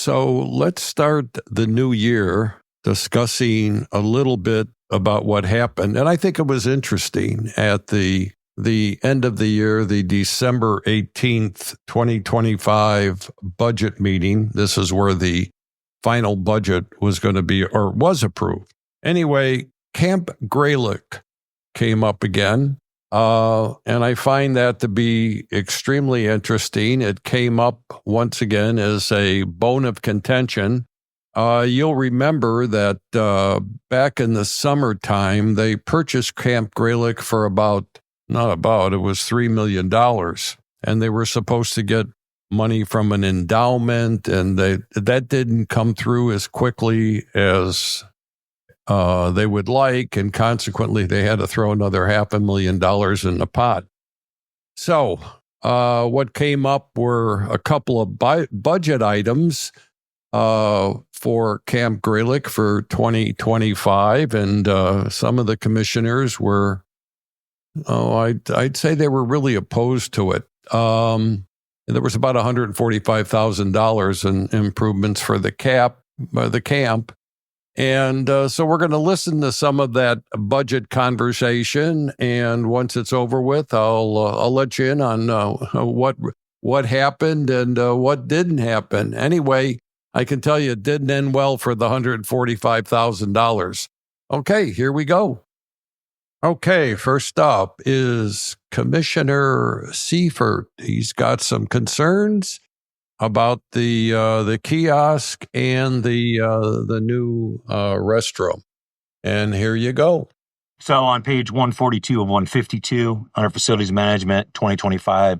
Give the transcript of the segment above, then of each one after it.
So let's start the new year discussing a little bit about what happened. And I think it was interesting at the end of the year, the December 18th, 2025 budget meeting. This is where the final budget was going to be, or was approved. Anyway, Camp Greilich came up again. And I find that to be extremely interesting. It came up once again as a bone of contention. You'll remember that back in the summertime, they purchased Camp Greilich for it was $3 million. And they were supposed to get money from an endowment, and that didn't come through as quickly as they would like, and consequently, they had to throw another $500,000 in the pot. So what came up were a couple of budget items for Camp Greilich for 2025, and some of the commissioners were, I'd say they were really opposed to it. There was about $145,000 in improvements for the camp. And so we're going to listen to some of that budget conversation, and once it's over with, I'll let you in on what happened and what didn't happen. Anyway, I can tell you it didn't end well for the $145,000. Okay, here we go. Okay, first up is Commissioner Seifert. He's got some concerns about the kiosk and the new restroom. And here you go. So on page 142 of 152, under Facilities Management 2025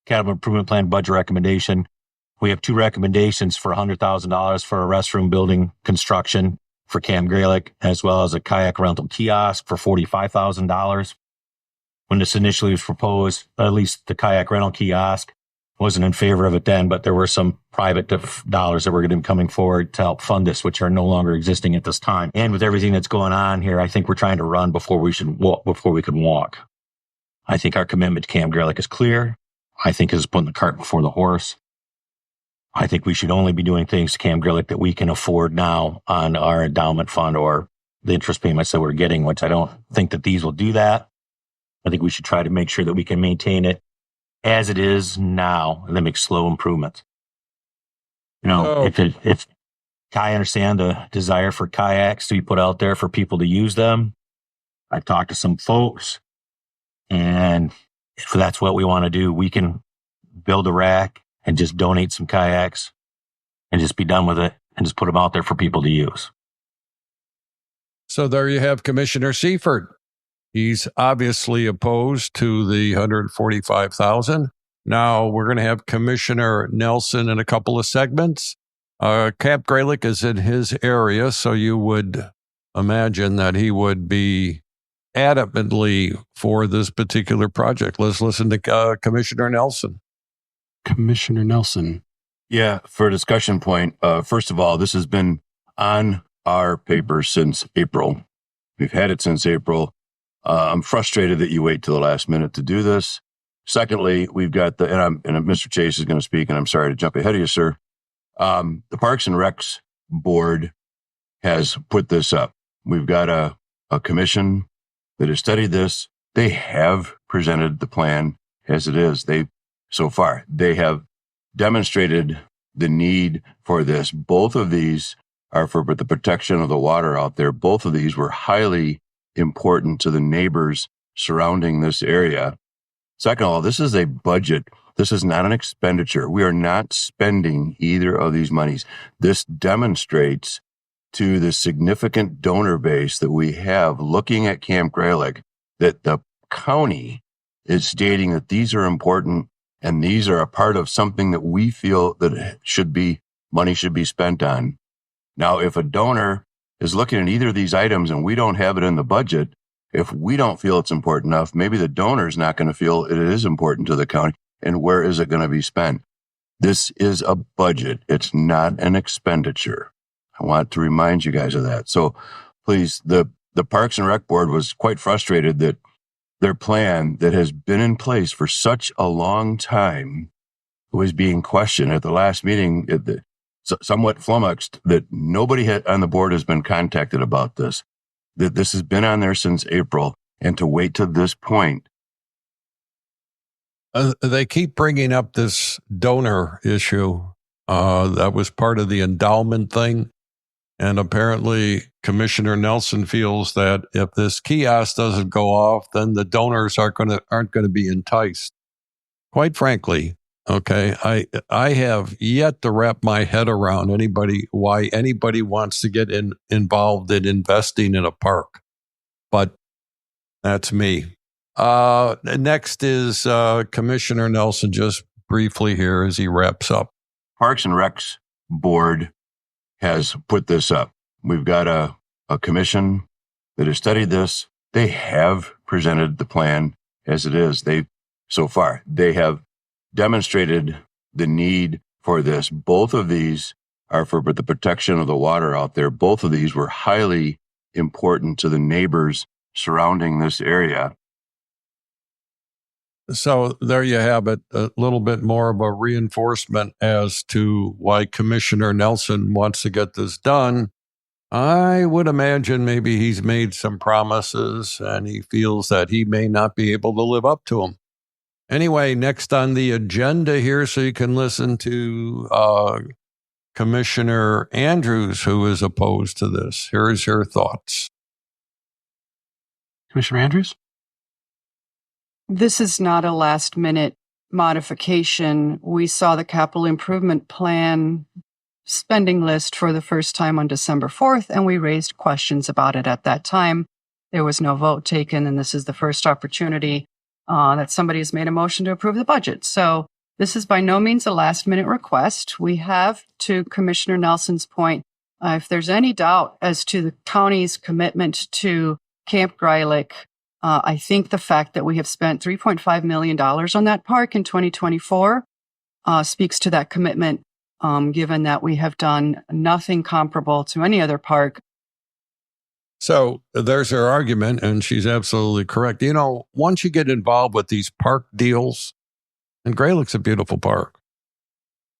Capital Improvement Plan budget recommendation, we have two recommendations for $100,000 for a restroom building construction for Camp Greilich, as well as a kayak rental kiosk for $45,000. When this initially was proposed, at least the kayak rental kiosk, wasn't in favor of it then, but there were some private dollars that were going to be coming forward to help fund this, which are no longer existing at this time. And with everything that's going on here, I think we're trying to run before we can walk. I think our commitment to Camp Greilich is clear. I think it's putting the cart before the horse. I think we should only be doing things to Camp Greilich that we can afford now on our endowment fund or the interest payments that we're getting, which I don't think that these will do that. I think we should try to make sure that we can maintain it as it is now, and then make slow improvements. If I understand the desire for kayaks to be put out there for people to use them, I've talked to some folks, and if that's what we want to do, we can build a rack and just donate some kayaks and just be done with it and just put them out there for people to use. So there you have Commissioner Seifert. He's obviously opposed to the $145,000. Now we're going to have Commissioner Nelson in a couple of segments. Camp Greilich is in his area, so you would imagine that he would be adamantly for this particular project. Let's listen to Commissioner Nelson. Commissioner Nelson. Yeah, for a discussion point, first of all, this has been on our paper since April. We've had it since April. I'm frustrated that you wait till the last minute to do this. Secondly, we've got and Mr. Chase is going to speak, and I'm sorry to jump ahead of you, sir. The Parks and Recs Board has put this up. We've got a commission that has studied this. They have presented the plan as it is. So far, they have demonstrated the need for this. Both of these are for the protection of the water out there. Both of these were highly important to the neighbors surrounding this area. Second of all, this is a budget. This is not an expenditure. We are not spending either of these monies. This demonstrates to the significant donor base that we have looking at Camp Greilich that the county is stating that these are important and these are a part of something that we feel that money should be spent on. Now, if a donor is looking at either of these items and we don't have it in the budget, if we don't feel it's important enough, maybe the donor is not going to feel it is important to the county. And where is it going to be spent? This is a budget. It's not an expenditure. I want to remind you guys of that. So please, the Parks and Rec Board was quite frustrated that their plan that has been in place for such a long time was being questioned. At the last meeting, somewhat flummoxed that nobody on the board has been contacted about this, that this has been on there since April, and to wait to this point. They keep bringing up this donor issue. That was part of the endowment thing. And apparently Commissioner Nelson feels that if this kiosk doesn't go off, then the donors aren't going to be enticed. Quite frankly, okay, I have yet to wrap my head around why anybody wants to get involved in investing in a park. But that's me. Next is Commissioner Nelson, just briefly here as he wraps up. Parks and Recs board has put this up. We've got a commission that has studied this. They have presented the plan as it is. So far, they have demonstrated the need for this. Both of these are for the protection of the water out there. Both of these were highly important to the neighbors surrounding this area. So there you have it, a little bit more of a reinforcement as to why Commissioner Nelson wants to get this done. I would imagine maybe he's made some promises and he feels that he may not be able to live up to them. Anyway, next on the agenda here, so you can listen to Commissioner Andrews, who is opposed to this. Here's her thoughts. Commissioner Andrews? This is not a last-minute modification. We saw the capital improvement plan spending list for the first time on December 4th, and we raised questions about it at that time. There was no vote taken, and this is the first opportunity that somebody has made a motion to approve the budget. So this is by no means a last-minute request. We have, to Commissioner Nelson's point, if there's any doubt as to the county's commitment to Camp Greilich, I think the fact that we have spent $3.5 million on that park in 2024 speaks to that commitment, given that we have done nothing comparable to any other park. So there's her argument, and she's absolutely correct. You know, once you get involved with these park deals, and Greilick's a beautiful park,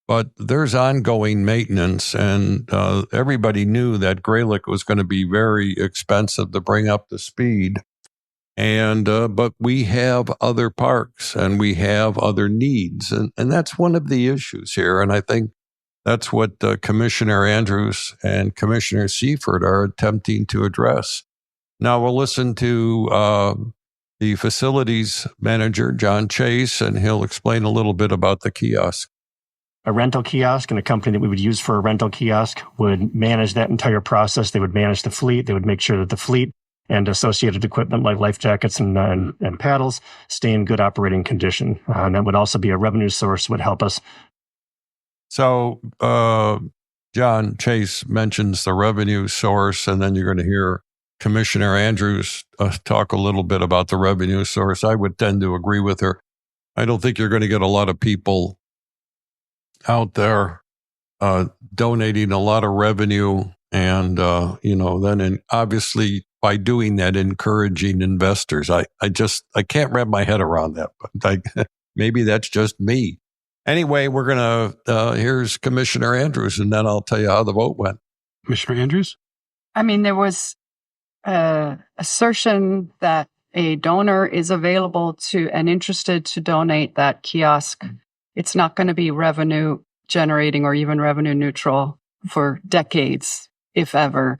but there's ongoing maintenance, and everybody knew that Greilick was going to be very expensive to bring up to speed. And but we have other parks and we have other needs, and that's one of the issues here. And I think that's what Commissioner Andrews and Commissioner Seifert are attempting to address. Now we'll listen to the facilities manager, John Chase, and he'll explain a little bit about the kiosk. A rental kiosk and a company that we would use for a rental kiosk would manage that entire process. They would manage the fleet. They would make sure that the fleet and associated equipment like life jackets and paddles stay in good operating condition. And that would also be a revenue source, would help us. So John Chase mentions the revenue source, and then you're going to hear Commissioner Andrews talk a little bit about the revenue source. I would tend to agree with her. I don't think you're going to get a lot of people out there donating a lot of revenue, and then obviously by doing that, encouraging investors. I can't wrap my head around that, but maybe that's just me. Anyway, we're going to, here's Commissioner Andrews, and then I'll tell you how the vote went. Commissioner Andrews? I mean, there was assertion that a donor is available to and interested to donate that kiosk. It's not going to be revenue generating or even revenue neutral for decades, if ever.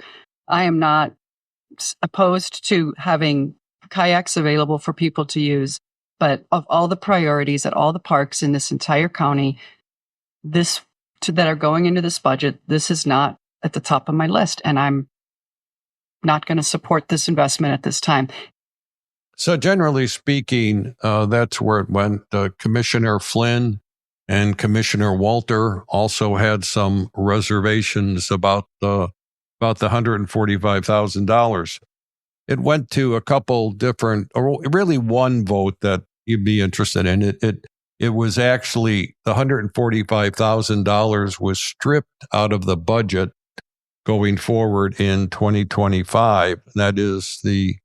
I am not opposed to having kayaks available for people to use, but of all the priorities at all the parks in this entire county, that are going into this budget, this is not at the top of my list, and I'm not going to support this investment at this time. So generally speaking, that's where it went. Commissioner Flynn and Commissioner Walter also had some reservations about the $145,000. It went to a couple different, or really one vote that you'd be interested in. It was actually the $145,000 was stripped out of the budget going forward in 2025. That is the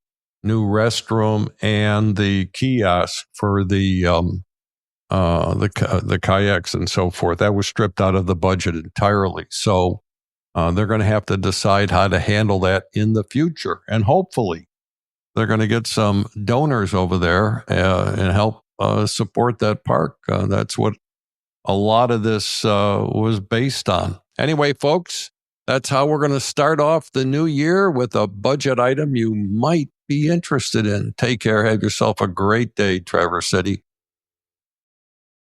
new restroom and the kiosk for the the kayaks and so forth. That was stripped out of the budget entirely. So they're going to have to decide how to handle that in the future. And hopefully they're going to get some donors over there and help support that park. That's what a lot of this was based on. Anyway, folks, that's how we're going to start off the new year, with a budget item you might be interested in. Take care. Have yourself a great day, Traverse City.